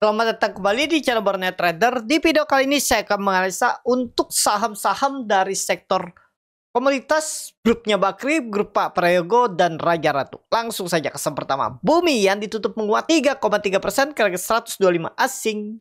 Selamat datang kembali di channel Barnet Trader. Di video kali ini saya akan menganalisa untuk saham-saham dari sektor komoditas grupnya Bakri, grup Pak Prayogo, dan Raja Ratu. Langsung saja ke saham pertama. Bumi yang ditutup menguat 3,3% ke harga 125 asing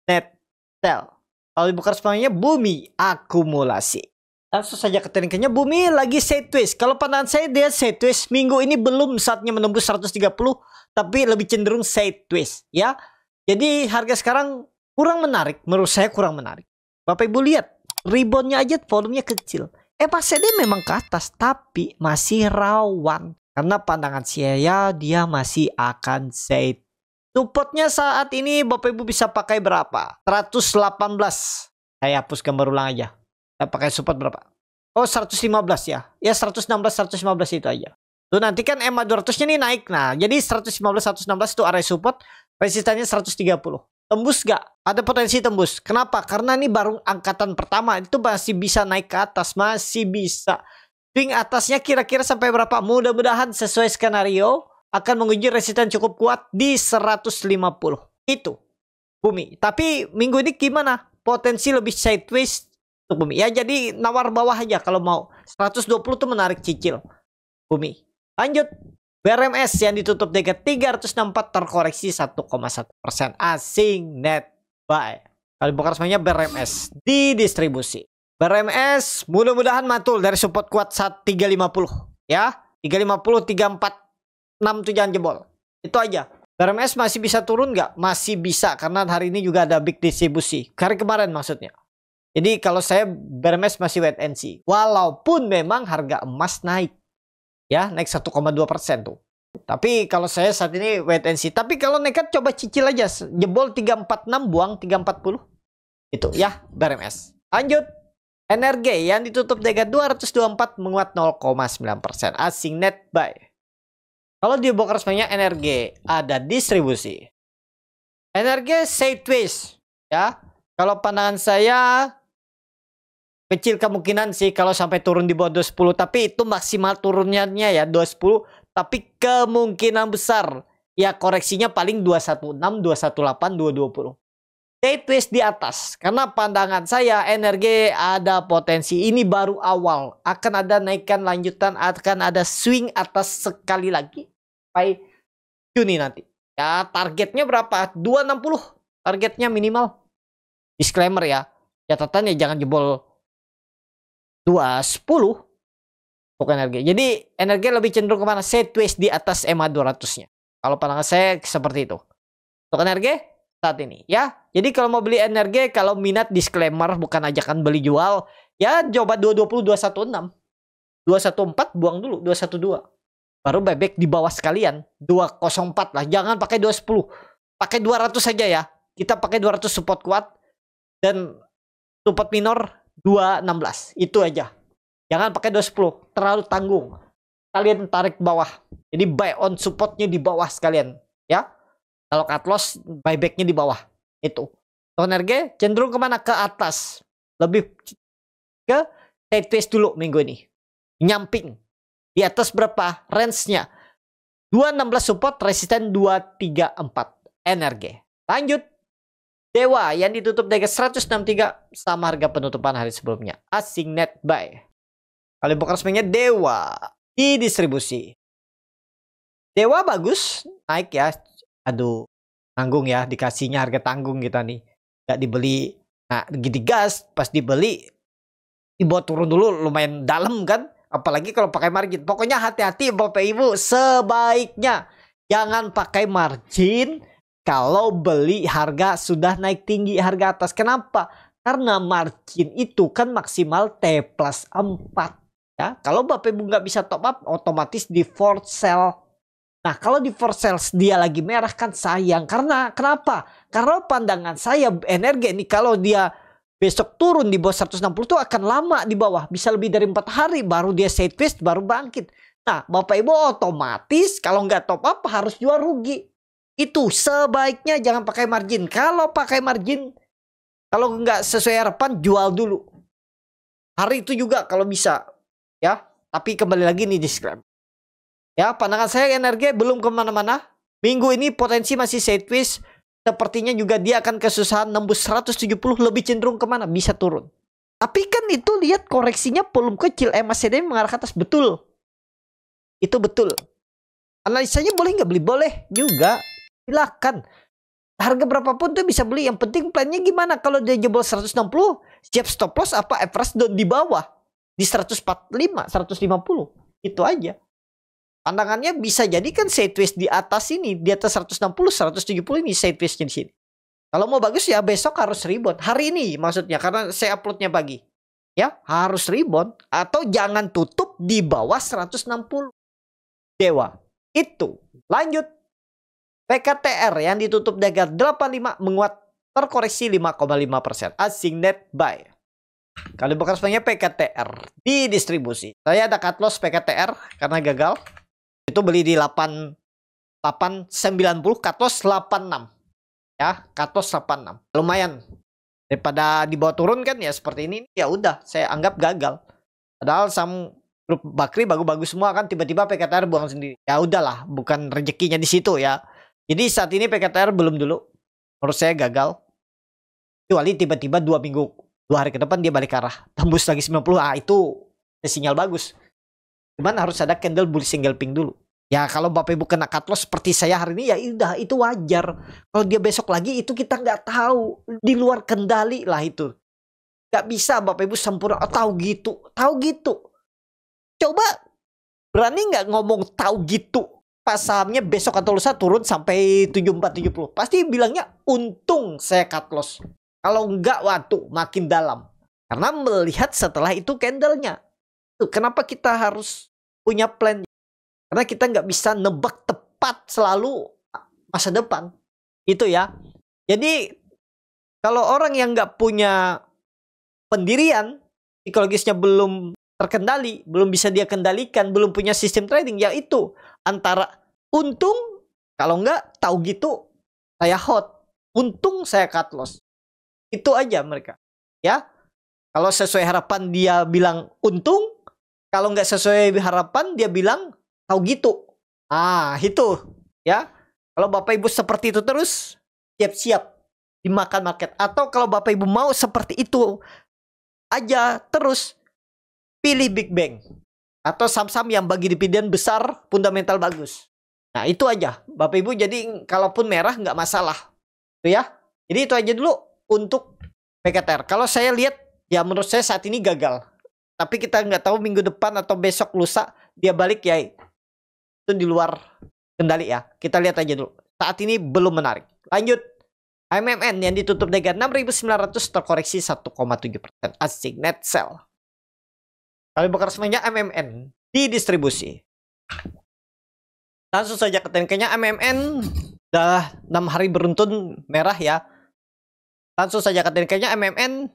net sell. Kalau dibuka responnya Bumi akumulasi. Langsung saja ke tekniknya. Bumi lagi sideways. Kalau pandangan saya dia sideways. Minggu ini belum saatnya menembus 130, tapi lebih cenderung sideways ya. Jadi harga sekarang kurang menarik. Menurut saya kurang menarik. Bapak Ibu lihat. Reboundnya aja volumenya kecil. Pasnya memang ke atas. Tapi masih rawan. Karena pandangan saya dia masih akan side. Supportnya saat ini Bapak Ibu bisa pakai berapa? 118. Saya hapus gambar ulang aja. Saya pakai support berapa? Oh 115 ya. Ya 116, 115 itu aja. Tuh nanti kan EMA 200 nya nih naik. Nah jadi 115, 116 itu area support. Resistannya 130. Tembus gak? Ada potensi tembus. Kenapa? Karena ini baru angkatan pertama. Itu masih bisa naik ke atas. Masih bisa. Swing atasnya kira-kira sampai berapa? Mudah-mudahan sesuai skenario. Akan menguji resisten cukup kuat di 150. Itu. Bumi. Tapi minggu ini gimana? Potensi lebih sideways untuk Bumi. Ya jadi nawar bawah aja kalau mau. 120 tuh menarik cicil. Bumi. Lanjut. BRMS yang ditutup di 364 terkoreksi 1,1%. Asing net buy. Kalau bukan resminya BRMS di distribusi. BRMS mudah-mudahan mantul dari support kuat 350 ya. 350, 346 tuh jangan jebol. Itu aja. BRMS masih bisa turun nggak? Masih bisa karena hari ini juga ada big distribusi. Hari kemarin maksudnya. Jadi kalau saya BRMS masih wait and see. Walaupun memang harga emas naik. Ya, naik 1,2% tuh. Tapi kalau saya saat ini wait and see. Tapi kalau nekat coba cicil aja. Jebol 346, buang 340. Itu ya, BRMS. Lanjut. NRG yang ditutup dengan 224 menguat 0,9%. Asing net buy. Kalau di bokar resminya NRG ada distribusi. NRG sideways. Ya. Kalau pandangan saya kecil kemungkinan sih kalau sampai turun di bawah 210. Tapi itu maksimal turunnya ya 210. Tapi kemungkinan besar ya koreksinya paling 216, 218, 220. Sideways di atas. Karena pandangan saya energi ada potensi. Ini baru awal. Akan ada naikkan lanjutan. Akan ada swing atas sekali lagi. Sampai Juni nanti. Ya targetnya berapa? 260. Targetnya minimal. Disclaimer ya. Catatannya jangan jebol 210 untuk energi. Jadi energi lebih cenderung kemana? Sideways di atas EMA 200 nya. Kalau pandangan saya seperti itu. Untuk energi saat ini ya. Jadi kalau mau beli energi, kalau minat disclaimer bukan ajakan beli jual. Ya coba 220, 216. 214 buang dulu, 212. Baru buyback di bawah sekalian. 204 lah. Jangan pakai 210. Pakai 200 saja ya. Kita pakai 200 support kuat. Dan support minor 216 itu aja. Jangan pakai 210 terlalu tanggung. Kalian tarik bawah. Jadi buy on supportnya di bawah sekalian ya. Kalau cut loss buybacknya di bawah. Itu. Energi cenderung kemana? Ke atas. Lebih ke sideways dulu minggu ini. Nyamping. Di atas berapa? Range-nya 216 support, resisten 234. Energi. Lanjut. Dewa yang ditutup dari 163 sama harga penutupan hari sebelumnya. Asing net buy. Kalau bukan resminya Dewa di distribusi. Dewa bagus, naik ya. Aduh, tanggung ya, dikasihnya harga tanggung kita nih. Gak dibeli. Nah, digas pas dibeli dibawa turun dulu lumayan dalam kan. Apalagi kalau pakai margin. Pokoknya hati-hati Bapak Ibu, sebaiknya jangan pakai margin. Kalau beli harga sudah naik tinggi harga atas. Kenapa? Karena margin itu kan maksimal T plus 4. Ya, kalau Bapak Ibu nggak bisa top up, otomatis di forward sell. Nah, kalau di forward sell dia lagi merah kan sayang. Karena kenapa? Karena pandangan saya energi ini kalau dia besok turun di bawah 160 itu akan lama di bawah. Bisa lebih dari 4 hari baru dia sideways baru bangkit. Nah, Bapak Ibu otomatis kalau nggak top up harus jual rugi. Itu sebaiknya jangan pakai margin. Kalau pakai margin, kalau nggak sesuai harapan, jual dulu. Hari itu juga kalau bisa. Ya, tapi kembali lagi nih disclaimer. Ya, pandangan saya energi belum kemana-mana. Minggu ini potensi masih sideways. sepertinya juga dia akan kesusahan nembus 170, lebih cenderung kemana? Bisa turun. Tapi kan itu lihat koreksinya volume kecil, MACD mengarah ke atas, betul. Itu betul. Analisanya boleh nggak beli? Boleh juga. Silakan. Harga berapapun tuh bisa beli. Yang penting plannya gimana? Kalau dia jebol 160, siap stop loss apa average down di bawah. Di 145, 150. Itu aja. Pandangannya bisa jadi kan sideways di atas ini. Di atas 160, 170 ini sidewaysnya di sini. Kalau mau bagus ya besok harus rebound. Hari ini maksudnya. Karena saya uploadnya pagi. Ya harus rebound. Atau jangan tutup di bawah 160. Dewa. Itu. Lanjut. PKTR yang ditutup dengan 85 menguat terkoreksi 5,5%. Asing net buy. Kalau bukan sebenarnya PKTR di distribusi. Saya ada cut loss PKTR karena gagal. Itu beli di 890, cut loss 86. Ya, cut loss 86. Lumayan. Daripada dibawa turun kan ya seperti ini, ya udah saya anggap gagal. Padahal grup Bakri bagus-bagus semua kan, tiba-tiba PKTR buang sendiri. Ya udahlah, bukan rezekinya di situ ya. Jadi saat ini PKTR belum dulu. Menurut saya gagal. Kecuali tiba-tiba 2 hari ke depan dia balik arah. Tembus lagi 90. Ah itu sinyal bagus. Cuman harus ada candle bullish engulfing dulu. Ya kalau Bapak Ibu kena cut loss seperti saya hari ini ya udah itu wajar. Kalau dia besok lagi itu kita nggak tahu. Di luar kendali lah itu. Nggak bisa Bapak Ibu sempurna. Oh, tahu gitu. Tahu gitu. Coba berani nggak ngomong tahu gitu. Pas sahamnya besok atau lusa turun sampai 74-70. Pasti bilangnya untung saya cut loss. Kalau enggak, waduh makin dalam. Karena melihat setelah itu candlenya. Kenapa kita harus punya plan? Karena kita nggak bisa nebak tepat selalu masa depan. Itu ya. Jadi kalau orang yang nggak punya pendirian, psikologisnya belum terkendali, belum bisa dia kendalikan, belum punya sistem trading, ya itu antara untung, kalau nggak tahu gitu saya hot, untung saya cut loss. Itu aja mereka. Ya. Kalau sesuai harapan dia bilang untung, kalau nggak sesuai harapan dia bilang tahu gitu. Ah, itu ya. Kalau Bapak Ibu seperti itu terus, siap-siap dimakan market. Atau kalau Bapak Ibu mau seperti itu aja terus, pilih Big Bang atau saham-saham yang bagi dividen besar, fundamental bagus. Nah itu aja Bapak Ibu. Jadi kalaupun merah nggak masalah, tuh ya. Jadi itu aja dulu untuk PKTR. Kalau saya lihat ya menurut saya saat ini gagal. Tapi kita nggak tahu minggu depan atau besok lusa dia balik ya. Itu di luar kendali ya. Kita lihat aja dulu. Saat ini belum menarik. Lanjut. MMN yang ditutup dengan 6.900 terkoreksi 1,7%. Asing net sell. Kali bakar semuanya MMN di distribusi. Langsung saja ke tekniknya. MMN udah 6 hari beruntun merah ya. Langsung saja ke tekniknya. MMN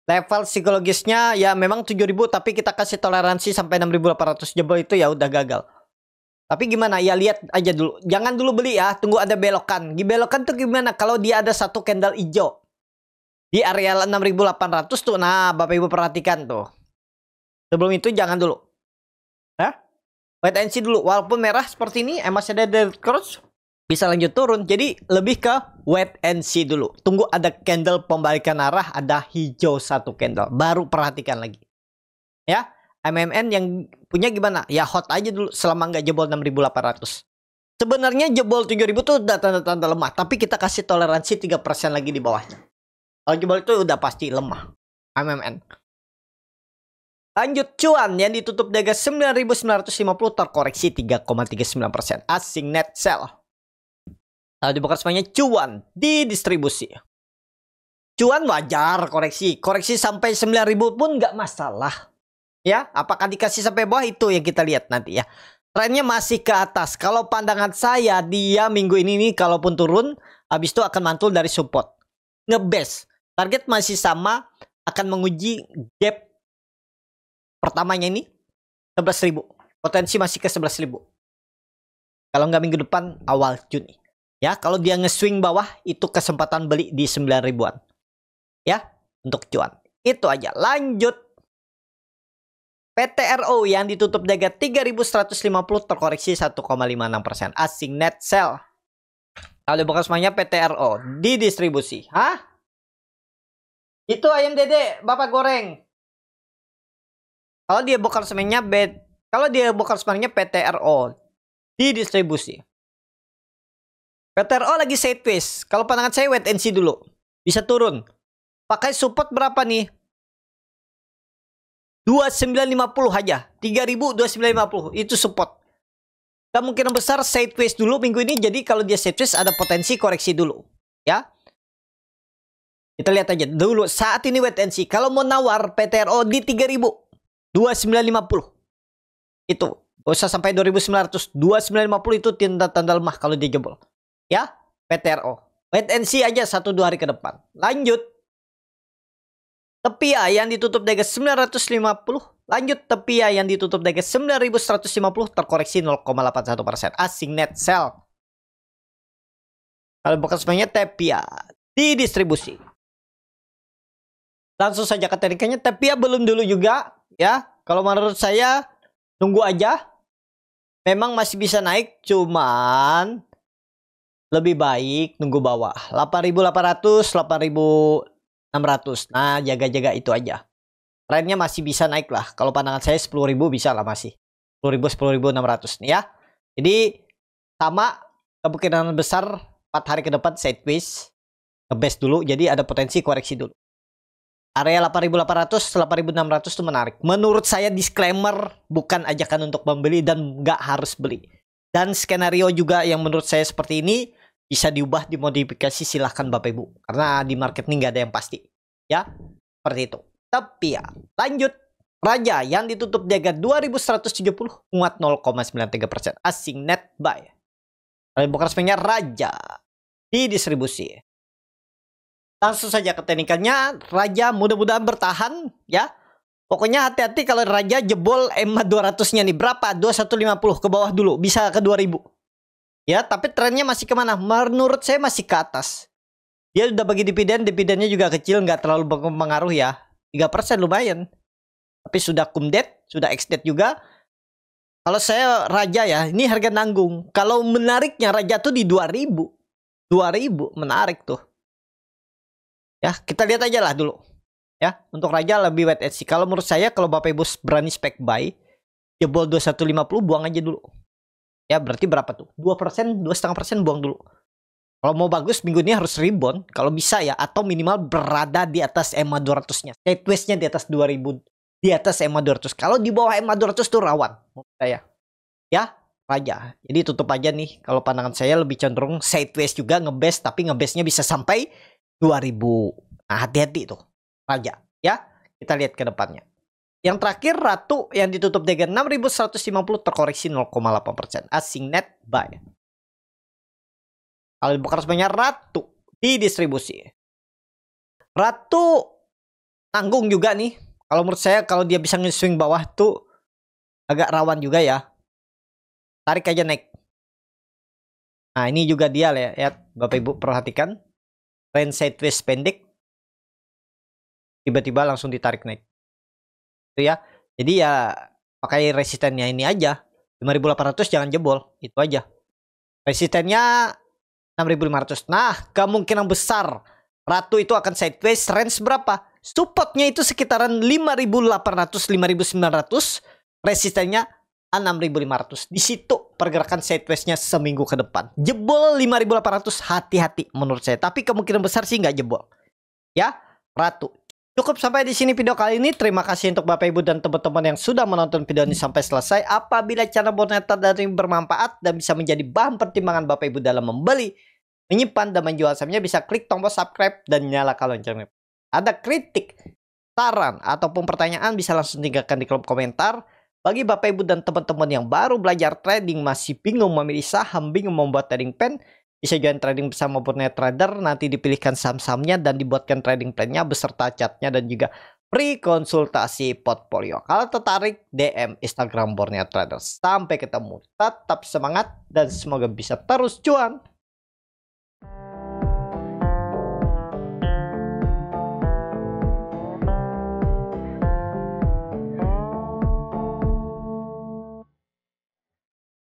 level psikologisnya ya memang 7.000, tapi kita kasih toleransi sampai 6.800 jebol itu ya udah gagal. Tapi gimana ya, lihat aja dulu. Jangan dulu beli ya, tunggu ada belokan. Di belokan tuh gimana kalau dia ada satu candle hijau di area 6.800 tuh. Nah Bapak Ibu perhatikan tuh. Sebelum itu jangan dulu. Hah? Wait and see dulu. Walaupun merah seperti ini, masih ada dead cross, bisa lanjut turun. Jadi lebih ke wait and see dulu. Tunggu ada candle pembalikan arah, ada hijau satu candle. Baru perhatikan lagi. Ya, MMN yang punya gimana? Ya hot aja dulu selama nggak jebol 6.800. Sebenarnya jebol 7.000 tuh udah tanda-tanda lemah. Tapi kita kasih toleransi 3% lagi di bawahnya. Kalau jebol itu udah pasti lemah. MMN. Lanjut cuan yang ditutup dengan 9.950 terkoreksi 3,39%. Asing net sell. Lalu dibakar semuanya cuan di distribusi. Cuan wajar koreksi. Koreksi sampai 9.000 pun nggak masalah. Ya, apakah dikasih sampai bawah itu yang kita lihat nanti ya. Trennya masih ke atas. Kalau pandangan saya dia minggu ini nih kalaupun turun, habis itu akan mantul dari support. Ngebest. Target masih sama, akan menguji gap pertamanya ini 11.000. Potensi masih ke 11.000. Kalau nggak minggu depan awal Juni. Ya, kalau dia nge-swing bawah itu kesempatan beli di 9.000-an. Ya, untuk cuan. Itu aja. Lanjut. PTRO yang ditutup dengan 3.150 terkoreksi 1,56%. Asing net sell. Kalau dibuka semuanya PTRO di distribusi. Hah? Itu ayam dede, Bapak goreng. Kalau dia bokar semennya PTRO di distribusi. PTRO lagi sideways. Kalau pandangan saya wait and see dulu. Bisa turun. Pakai support berapa nih? 2950 aja. 3.2950 itu support. Kemungkinan besar sideways dulu minggu ini. Jadi kalau dia sideways ada potensi koreksi dulu. Ya. Kita lihat aja dulu. Saat ini wait and see. Kalau mau nawar PTRO di 3.2950. Itu. Gak usah sampai 2.900. 2.950 itu tanda lemah kalau dia jebol. Ya. PTRO. Wait and see aja 1-2 hari ke depan. Lanjut. TEPIA yang ditutup di harga 950. Lanjut TEPIA yang ditutup di harga 9.150 terkoreksi 0,81%. Asing net sell. Kalau bukan semuanya TEPIA di distribusi. Langsung saja ke teknikanya. TEPIA belum dulu juga ya. Kalau menurut saya tunggu aja. Memang masih bisa naik, cuman lebih baik nunggu bawah 8.800, 8.600. Nah, jaga-jaga itu aja. Trennya masih bisa naik lah. Kalau pandangan saya 10.000 bisa lah masih. 10.000, 10.600 nih ya. Jadi sama kemungkinan besar 4 hari ke depan sideways. Ngebest dulu, jadi ada potensi koreksi dulu. Area 8.800, 8.600 itu menarik. Menurut saya disclaimer, bukan ajakan untuk membeli dan nggak harus beli. Dan skenario juga yang menurut saya seperti ini bisa diubah, dimodifikasi, silahkan Bapak Ibu. Karena di market ini nggak ada yang pasti. Ya, seperti itu. Tapi ya, lanjut. Raja yang ditutup di harga 2.170, nguat 0,93%. Asing net buy. Kalau bukan sebenarnya Raja di distribusi. Langsung saja ke teknikalnya. Raja mudah-mudahan bertahan ya. Pokoknya hati-hati kalau Raja jebol EMA 200-nya nih. Berapa? 2150 ke bawah dulu. Bisa ke 2000. Ya, tapi trennya masih kemana? Menurut saya masih ke atas. Dia udah bagi dividen. Dividennya juga kecil. Nggak terlalu berpengaruh ya. 3% lumayan. Tapi sudah kumdet. Sudah ex-debt juga. Kalau saya Raja ya. Ini harga nanggung. Kalau menariknya Raja tuh di 2000. 2000 menarik tuh. Ya, kita lihat aja lah dulu. Ya, untuk Raja lebih wait and see. Kalau menurut saya, kalau Bapak Ibu berani spek buy, jebol 2150, buang aja dulu. Ya, berarti berapa tuh? 2%, 2,5% buang dulu. Kalau mau bagus, minggu ini harus rebound. Kalau bisa ya, atau minimal berada di atas EMA 200-nya. Sideways-nya di atas 2000, di atas EMA 200. Kalau di bawah EMA 200 tuh rawan. Menurut saya. Ya, Raja. Jadi tutup aja nih. Kalau pandangan saya lebih cenderung sideways juga ngebest, tapi ngebestnya bisa sampai 2000. Nah, hati-hati tuh. Raja. Ya, kita lihat ke depannya. Yang terakhir, Ratu yang ditutup di harga 6.150 terkoreksi 0,8%. Asing net buy. Kalau bukan sebenarnya Ratu di distribusi. Ratu tanggung juga nih. Kalau menurut saya, kalau dia bisa nge-swing bawah tuh agak rawan juga ya. Tarik aja naik. Nah, ini juga dia lah ya. Bapak Ibu perhatikan. Trend sideways pendek. Tiba-tiba langsung ditarik naik. Itu ya. Jadi ya pakai resistennya ini aja. 5.800 jangan jebol. Itu aja. Resistennya 6.500. Nah, kemungkinan besar Ratu itu akan sideways. Range berapa? Supportnya itu sekitaran 5.800, 5.900. Resistennya 6.500. Di situ pergerakan sideways-nya seminggu ke depan. Jebol 5.800, hati-hati menurut saya. Tapi kemungkinan besar sih nggak jebol. Ya, Ratu. Cukup sampai di sini video kali ini. Terima kasih untuk Bapak Ibu dan teman-teman yang sudah menonton video ini sampai selesai. Apabila channel Borneo Trader ini bermanfaat dan bisa menjadi bahan pertimbangan Bapak Ibu dalam membeli, menyimpan, dan menjual sahamnya, bisa klik tombol subscribe dan nyalakan loncengnya. Ada kritik, saran, ataupun pertanyaan bisa langsung tinggalkan di kolom komentar. Bagi Bapak Ibu dan teman-teman yang baru belajar trading, masih bingung memilih saham, bingung membuat trading plan, bisa join trading bersama Borneo Trader. Nanti dipilihkan saham-sahamnya dan dibuatkan trading plan-nya beserta chartnya dan juga free konsultasi portfolio. Kalau tertarik, DM Instagram Borneo Trader. Sampai ketemu. Tetap semangat dan semoga bisa terus cuan.